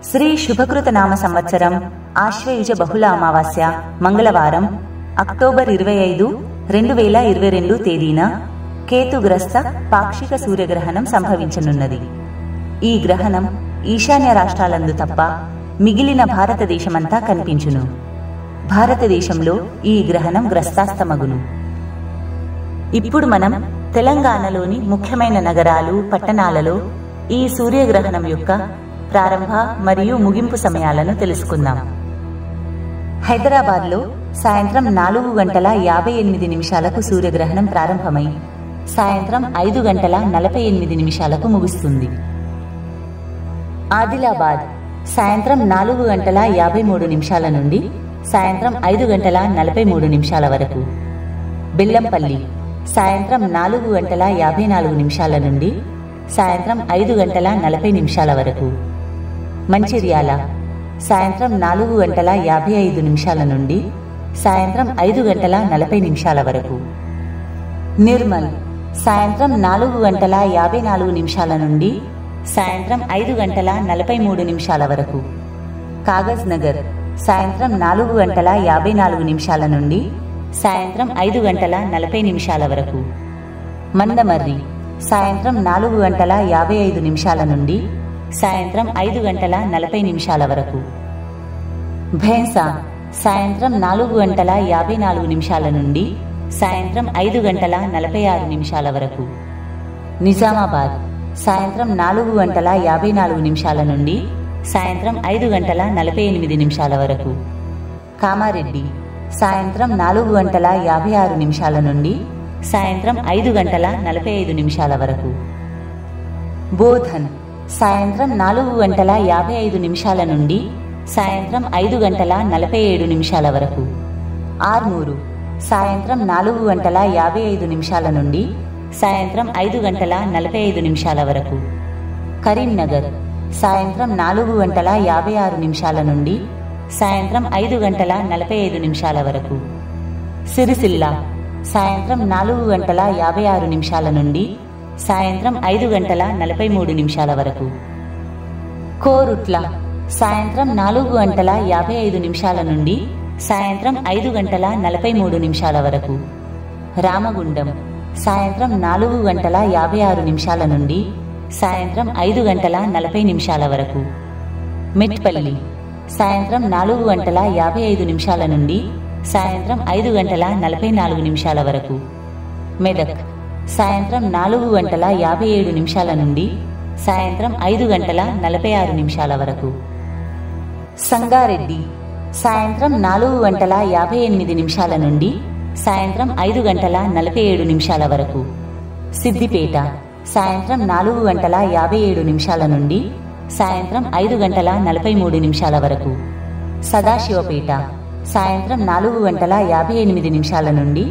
శ్రీ శుభకృత నామ సంవత్సరం ఆశ్వయుజ బహుళ అమావాస్య మంగళవారం అక్టోబర్ 25, 2022 తేదీన కేతుగ్రస్త పాక్షిక సూర్యగ్రహణం సంభవించనున్నది. ఈ గ్రహణం ఈశాన్య రాష్ట్రాలందు తప్ప మిగిలిన భారతదేశమంతా కనిపించును. భారతదేశంలో ఈ గ్రహణం గ్రస్తాస్తమగును. ఇప్పుడు మనం తెలంగాణలోని ముఖ్యమైన నగరాలు, పట్టణాలలో ఈ సూర్యగ్రహణం యొక్క ప్రారంభ మరియు ముగింపు సమయాలను తెలుసుకుందాం. హైదరాబాద్లో సాయంత్రం 4:58 సూర్యగ్రహణం ప్రారంభమై సాయంత్రం 5:48 ముగుస్తుంది. ఆదిలాబాద్ సాయంత్రం 4:53 నుండి సాయంత్రం 5:43 వరకు. బెల్లంపల్లి సాయంత్రం 4:54 నుండి సాయంత్రం 5:40 వరకు. మంచిర్యాల సాయంత్రం 4:55 నుండి సాయంత్రం 5:40 వరకు. నిర్మల్ సాయంత్రం 4:54 నుండి సాయంత్రం 5:43 వరకు. కాగజ్ నగర్ సాయంత్రం 4:54 నుండి సాయంత్రం 5:40 వరకు. మందమర్రి సాయంత్రం 4:55 నుండి సాయంత్రం 5:40 వరకు. భైంసా సాయంత్రం 4:54 నుండి సాయంత్రం 5:46 వరకు. నిజామాబాద్ సాయంత్రం 4:54 నుండి సాయంత్రం 5:48 వరకు. కామారెడ్డి సాయంత్రం 4:56 నుండి సాయంత్రం 5:45 వరకు. బోధన్ సాయంత్రం 4:55 నుండి సాయంత్రం 5:47 వరకు. ఆర్మూరు సాయంత్రం 4:55 నుండి సాయంత్రం 5:45 వరకు. కరీంనగర్ సాయంత్రం 4:56 నుండి సాయంత్రం 5:45 వరకు. సిరిసిల్ల సాయంత్రం 4:56 నుండి సాయంత్రం 5:43 వరకు. కోరుట్ల సాయంత్రం 4:55 నుండి సాయంత్రం 5:43 వరకు. రామగుండం సాయంత్రం 4:56 నుండి సాయంత్రం 5:40 వరకు. మెట్పల్లి సాయంత్రం 4:55 నుండి సాయంత్రం 5:44 వరకు. మెదక్ సాయంత్రం 4:57 నుండి సాయంత్రం 5:46 వరకు. సంగారెడ్డి సాయంత్రం 4:58 నుండి సాయంత్రం 5:47 వరకు. సిద్దిపేట సాయంత్రం 4:57 నుండి సాయంత్రం 5:43 వరకు. సదాశివపేట సాయంత్రం 4:58 నుండి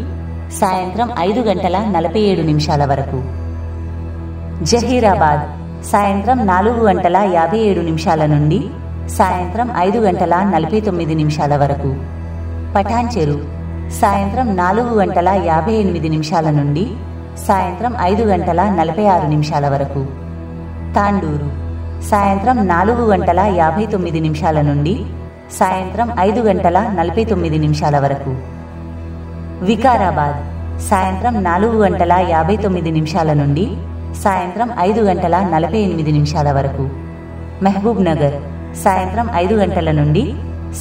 సాయంత్రం 5:47 వరకు. జహీరాబాద్ సాయంత్రం 4:57 నుండి సాయంత్రం 5:49 వరకు. పటాన్చెరు సాయంత్రం 4:58 నుండి సాయంత్రం 5:46 వరకు. తాండూరు సాయంత్రం 4:59 నుండి సాయంత్రం 5:49 వరకు. వికారాబాద్ సాయంత్రం 4:59 నుండి సాయంత్రం 5:48 వరకు. మహబూబ్ నగర్ సాయంత్రం 5 గంటల నుండి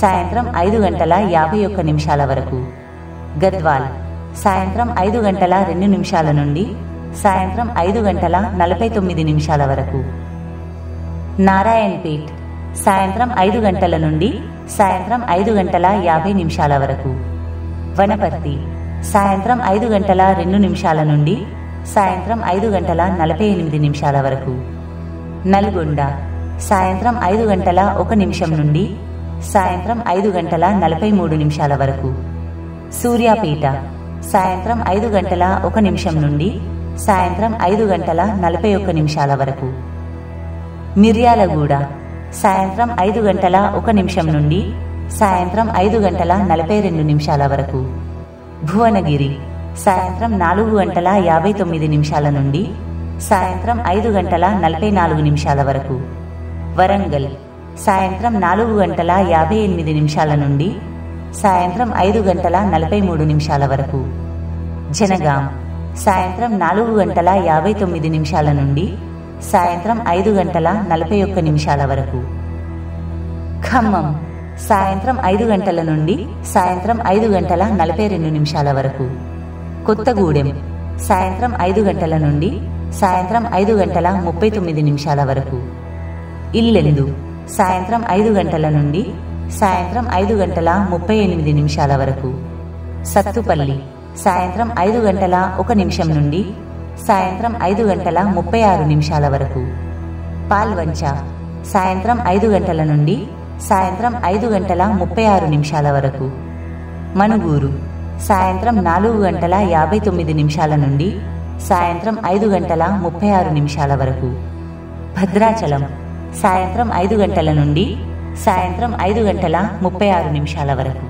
సాయంత్రం 5:51 వరకు. గద్వాల్ సాయంత్రం 5:02 నుండి సాయంత్రం 5:49 వరకు. నారాయణపేట్ సాయంత్రం 5 గంటల నుండి సాయంత్రం 5:50 వరకు. వనపర్తి సాయంత్రం 5:02 నుండి సాయంత్రం 5:48 వరకు. నల్గొండ సాయంత్రం 5:01 నుండి సాయంత్రం 5:43 వరకు. సూర్యాపేట సాయంత్రం 5:01 నుండి సాయంత్రం 5:41 వరకు. మిర్యాలగూడ సాయంత్రం 5:01 నుండి సాయంత్రం 5:42 వరకు. భువనగిరి సాయంత్రం 4:59 నుండి సాయంత్రం 5:44 వరకు. వరంగల్ సాయంత్రం 4:58 నుండి సాయంత్రం 5:43 వరకు. జనగాం సాయంత్రం 4:59 నుండి సాయంత్రం 5:41 వరకు. ఖమ్మం సాయంత్రం 5 గంటల నుండి సాయంత్రం 5:42 వరకు. కొత్తగూడెం సాయంత్రం 5 గంటల నుండి సాయంత్రం 5:39 వరకు. ఇల్లెందు సాయంత్రం 5 గంటల నుండి సాయంత్రం 5:38 వరకు. సత్తుపల్లి సాయంత్రం 5:01 నుండి సాయంత్రం 5:36 వరకు. పాల్వంచ సాయంత్రం 5 గంటల నుండి సాయంత్రం 5:36 వరకు. మనుగూరు సాయంత్రం 4:59 నుండి సాయంత్రం 5:36 వరకు. భద్రాచలం సాయంత్రం 5 గంటల నుండి సాయంత్రం 5:36 వరకు.